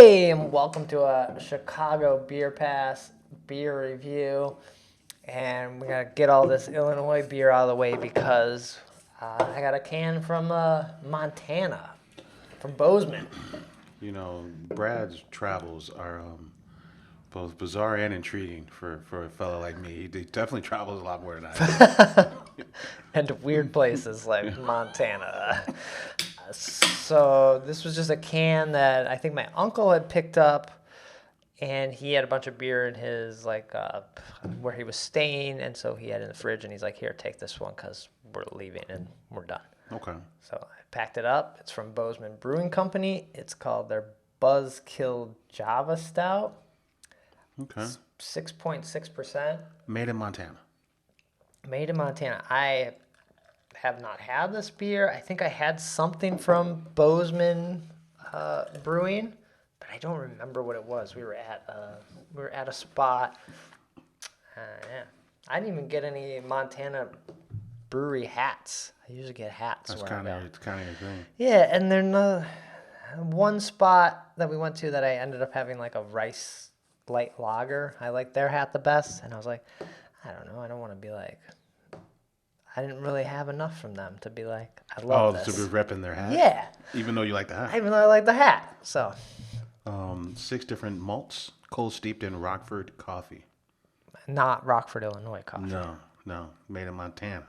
Hey, and welcome to a Chicago Beer Pass beer review. And we gotta get all this Illinois beer out of the way because I got a can from Montana, from Bozeman. You know, Brad's travels are both bizarre and intriguing for a fellow like me. He definitely travels a lot more than I do. And to weird places like Montana. So this was just a can that I think my uncle had picked up, and he had a bunch of beer in his where he was staying, and so he had it in the fridge, and he's like, "Here, take this one because we're leaving and we're done." Okay. So I packed it up. It's from Bozeman Brewing Company. It's called their BuzzKill Java Stout. Okay. 6.6%. Made in Montana. Made in Montana. I have not had this beer. I think I had something from Bozeman Brewing, but I don't remember what it was. We were at a spot. Yeah. I didn't even get any Montana brewery hats. I usually get hats. It's kind of your thing. Yeah, and there's one spot that we went to that I ended up having like a rice light lager. I like their hat the best, and I was like, I don't know. I don't want to be like. I didn't really have enough from them to be like, I love this. Oh, to be repping their hat? Yeah. Even though you like the hat? Even though I like the hat. So. 6 different malts, cold steeped in Rockford coffee. Not Rockford, Illinois coffee. No. Made in Montana.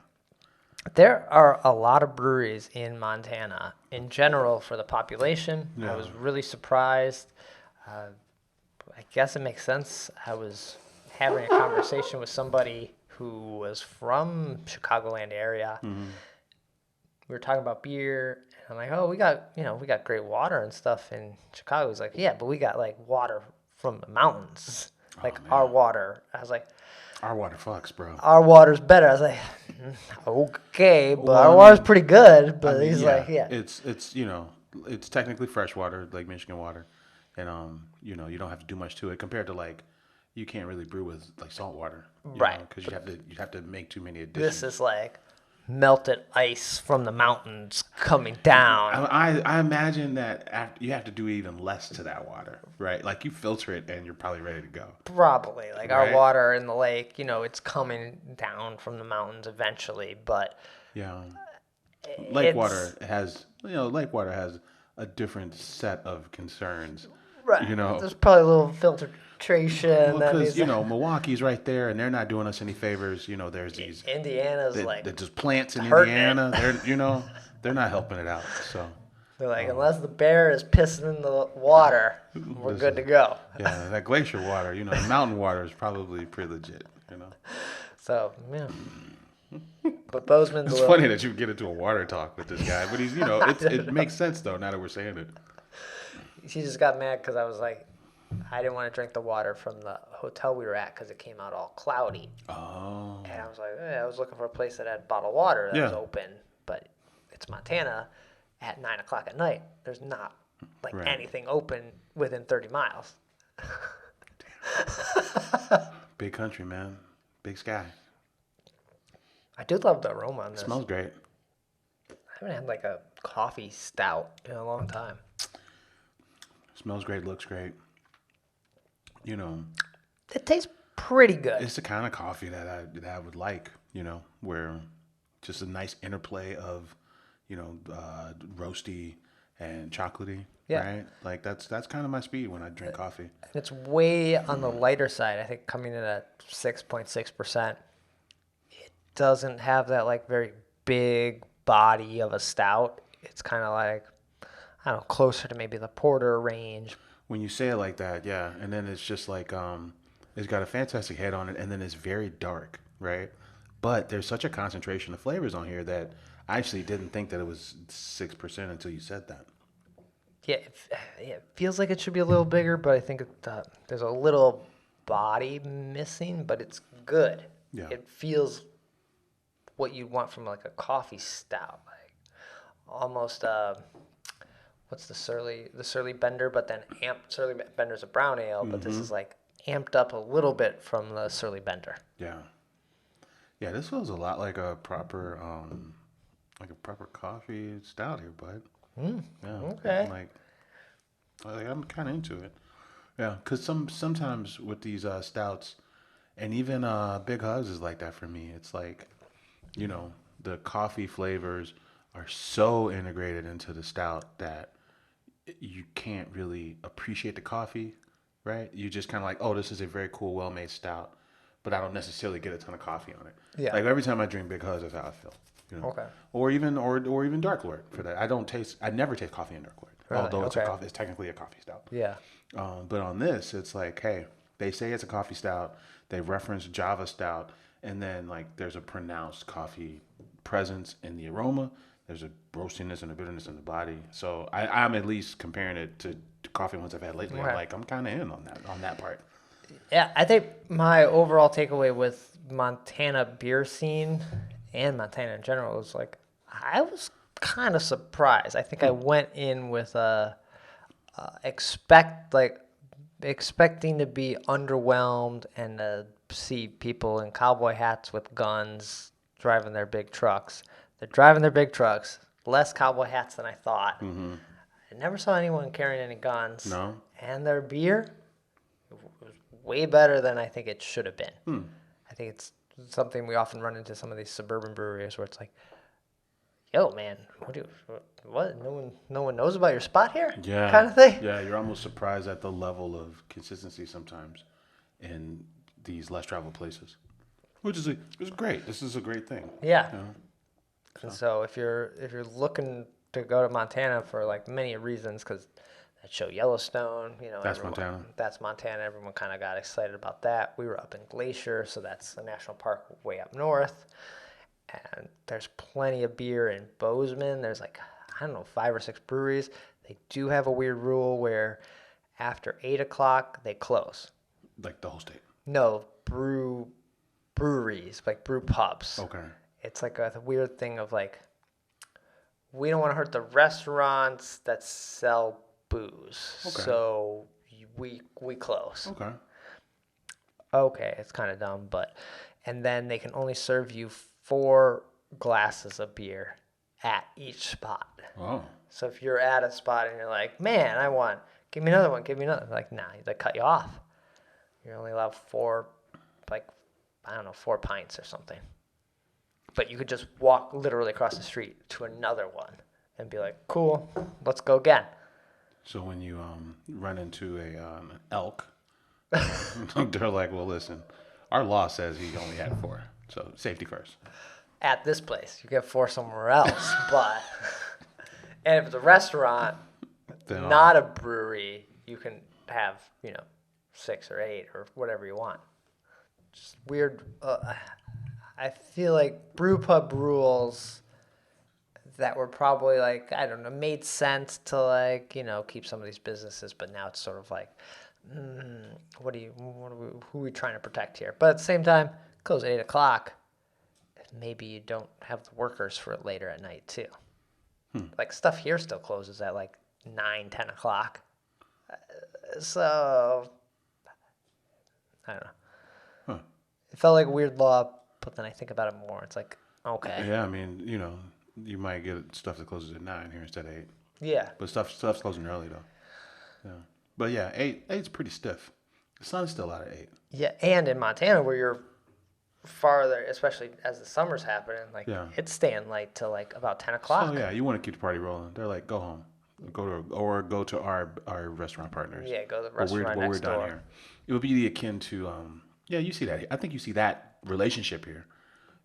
There are a lot of breweries in Montana in general for the population. Yeah. I was really surprised. I guess it makes sense. I was having a conversation with somebody who was from Chicagoland area. Mm-hmm. We were talking about beer, and I'm like, "Oh, we got great water and stuff in Chicago." He's like, "Yeah, but we got like water from the mountains, like our water." I was like, "Our water fucks, bro. Our water's better." I was like, "Okay, but our water's pretty good." But he's like, "Yeah, it's it's technically fresh water, like Michigan water, and you don't have to do much to it compared to like." You can't really brew with like salt water, right? Because you have to make too many This additions. is like melted ice from the mountains coming down. I imagine that you have to do even less to that water, right? Like you filter it and you're probably ready to go. Probably like right? Our water in the lake, it's coming down from the mountains eventually, but yeah, lake water has a different set of concerns. Right. There's probably a little filtration. Well, because Milwaukee's right there, and they're not doing us any favors. There's these Indiana's they're just plants in Indiana. They're not helping it out. So they're like, unless the bear is pissing in the water, we're good to go. Yeah, that glacier water, mountain water is probably pretty legit. So yeah. But Bozeman's. It's funny that you get into a water talk with this guy, but he's it makes sense though now that we're saying it. She just got mad because I was like. I didn't want to drink the water from the hotel we were at because it came out all cloudy. Oh. And I was like, I was looking for a place that had bottled water that was open, but it's Montana at 9 o'clock at night. There's not anything open within 30 miles. Big country, man. Big sky. I do love the aroma on this. It smells great. I haven't had like a coffee stout in a long time. Smells great, looks great. It tastes pretty good. It's the kind of coffee that I would like, where just a nice interplay of, roasty and chocolatey, right? Like that's kind of my speed when I drink coffee. It's way on the lighter side. I think coming in at 6.6%. It doesn't have that like very big body of a stout. It's kind of like, I don't know, closer to maybe the porter range. When you say it like that, yeah, and then it's just like it's got a fantastic head on it, and then it's very dark, right? But there's such a concentration of flavors on here that I actually didn't think that it was 6% until you said that. Yeah, it feels like it should be a little bigger, but I think there's a little body missing, but it's good. Yeah. It feels what you want from like a coffee stout, like almost what's the Surly Bender, but then Surly Bender's a brown ale, but this is like amped up a little bit from the Surly Bender. Yeah. Yeah, this feels a lot like a proper coffee stout here, bud. Yeah. Okay. I'm kind of into it. Yeah, because sometimes with these stouts, and even Big Hugs is like that for me. It's like, you know, the coffee flavors are so integrated into the stout that you can't really appreciate the coffee, right? You just kind of like, oh, this is a very cool, well-made stout, but I don't necessarily get a ton of coffee on it. Yeah. Like every time I drink Big Hugs, that's how I feel. You know, Okay. or even Dark Lord for that. I never taste coffee in Dark Lord, Really? although Okay. it's technically a coffee stout. Yeah. But on this, it's like, hey, they say it's a coffee stout. They reference Java Stout, and then like there's a pronounced coffee presence in the aroma. There's a roastiness and a bitterness in the body. So I'm at least comparing it to coffee ones I've had lately. Okay. I'm kind of in on that part. Yeah, I think my overall takeaway with Montana beer scene and Montana in general was like I was kind of surprised. I think I went in with a expecting to be underwhelmed and to see people in cowboy hats with guns driving their big trucks. They're driving their big trucks, less cowboy hats than I thought. I never saw anyone carrying any guns. No? And their beer was way better than I think it should have been. I think it's something we often run into some of these suburban breweries where it's like, yo, man, what? No one knows about your spot here? Yeah. Kind of thing? Yeah, you're almost surprised at the level of consistency sometimes in these less traveled places, which is it's great. This is a great thing. Yeah. You know? And so if you're looking to go to Montana for like many reasons, because that show Yellowstone, That's Montana. That's Montana. Everyone kind of got excited about that. We were up in Glacier, so that's a national park way up north. And there's plenty of beer in Bozeman. There's like, I don't know, 5 or 6 breweries. They do have a weird rule where after 8 o'clock, they close. Like the whole state. No, breweries, like brew pubs. Okay. It's like a weird thing of like, we don't want to hurt the restaurants that sell booze. Okay. So we close. Okay. Okay, it's kind of dumb, but and then they can only serve you 4 glasses of beer at each spot. Oh. So if you're at a spot and you're like, man, give me another one, give me another. Like, nah, they cut you off. You're only allowed 4, like, I don't know, 4 pints or something. But you could just walk literally across the street to another one and be like, cool, let's go again. So when you run into an elk, they're like, well, listen, our law says he only had 4. So safety first. At this place, you get 4 somewhere else. But, and if it's a restaurant, Then, not a brewery, you can have, 6 or 8 or whatever you want. Just weird. I feel like brew pub rules that were probably like, I don't know, made sense to like, keep some of these businesses, but now it's sort of like, who are we trying to protect here? But at the same time, close at 8 o'clock. Maybe you don't have the workers for it later at night too. Like stuff here still closes at like 9, 10 o'clock. So, I don't know. Huh. It felt like a weird law, but then I think about it more. It's like, okay. Yeah, I mean, you might get stuff that closes at 9 here instead of 8. Yeah. But stuff's closing early though. Yeah. But yeah, 8's pretty stiff. The sun's still out at 8. Yeah, and in Montana where you're farther, especially as the summer's happening, like it's staying light till like about 10 o'clock. So yeah, you want to keep the party rolling. They're like, go home, go to our restaurant partners. Yeah, go to the restaurant next door. Down here. It would be akin to you see that. I think you see that relationship here.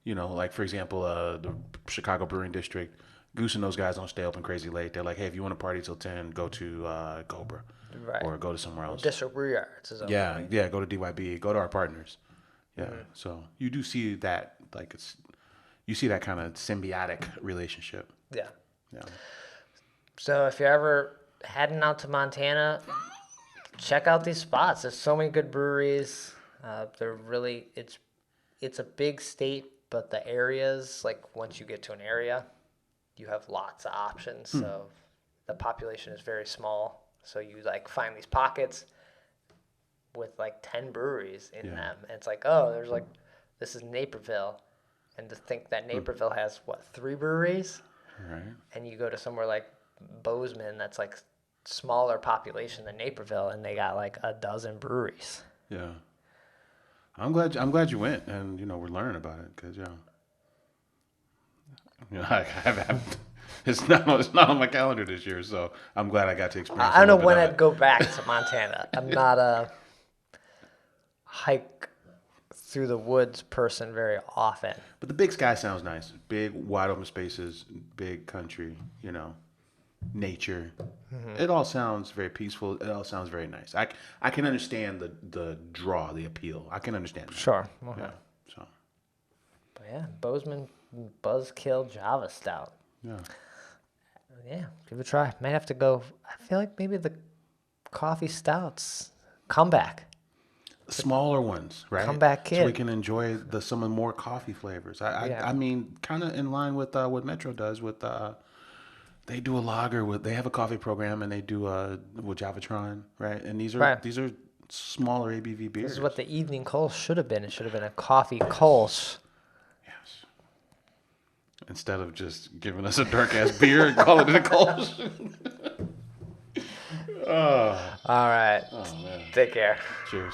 Like for example, the Chicago Brewing District, Goose and those guys don't stay open crazy late. They're like, hey, if you want to party till 10, go to Cobra, right, or go to somewhere else. District Brew Yards is open. Yeah, go to DYB, go to our partners. Yeah, so you do see that, like you see that kind of symbiotic relationship. Yeah. Yeah. So if you're ever heading out to Montana, check out these spots. There's so many good breweries. They're really it's a big state, but the areas, like once you get to an area, you have lots of options. So the population is very small. So you like find these pockets with like 10 breweries in them. And it's like, oh, there's like, this is Naperville. And to think that Naperville has, 3 breweries? Right. And you go to somewhere like Bozeman that's like smaller population than Naperville, and they got like a dozen breweries. Yeah. I'm glad you went, and we're learning about it because I haven't. It's not on my calendar this year, so I'm glad I got to experience. I don't know when I'd I'd go back to Montana. I'm not a hike through the woods person very often. But the Big Sky sounds nice. Big, wide open spaces, big country, nature. Mm-hmm. It all sounds very peaceful. It all sounds very nice. I can understand the draw, the appeal. I can understand that. Sure. Okay. Yeah. So. But yeah, Bozeman BuzzKill Java Stout. Yeah. Yeah, give it a try. Might have to go. I feel like maybe the coffee stouts come back. Smaller ones, right? Comeback kid. So we can enjoy some of the more coffee flavors. I mean, kind of in line with what Metro does with they do a lager they have a coffee program and they do with Javatron, right? And these are smaller ABV beers. This is what the evening Kolsch should have been. It should have been a coffee Kolsch. Yes. Instead of just giving us a dark ass beer and calling it a Kolsch. All right. Oh man. Take care. Cheers.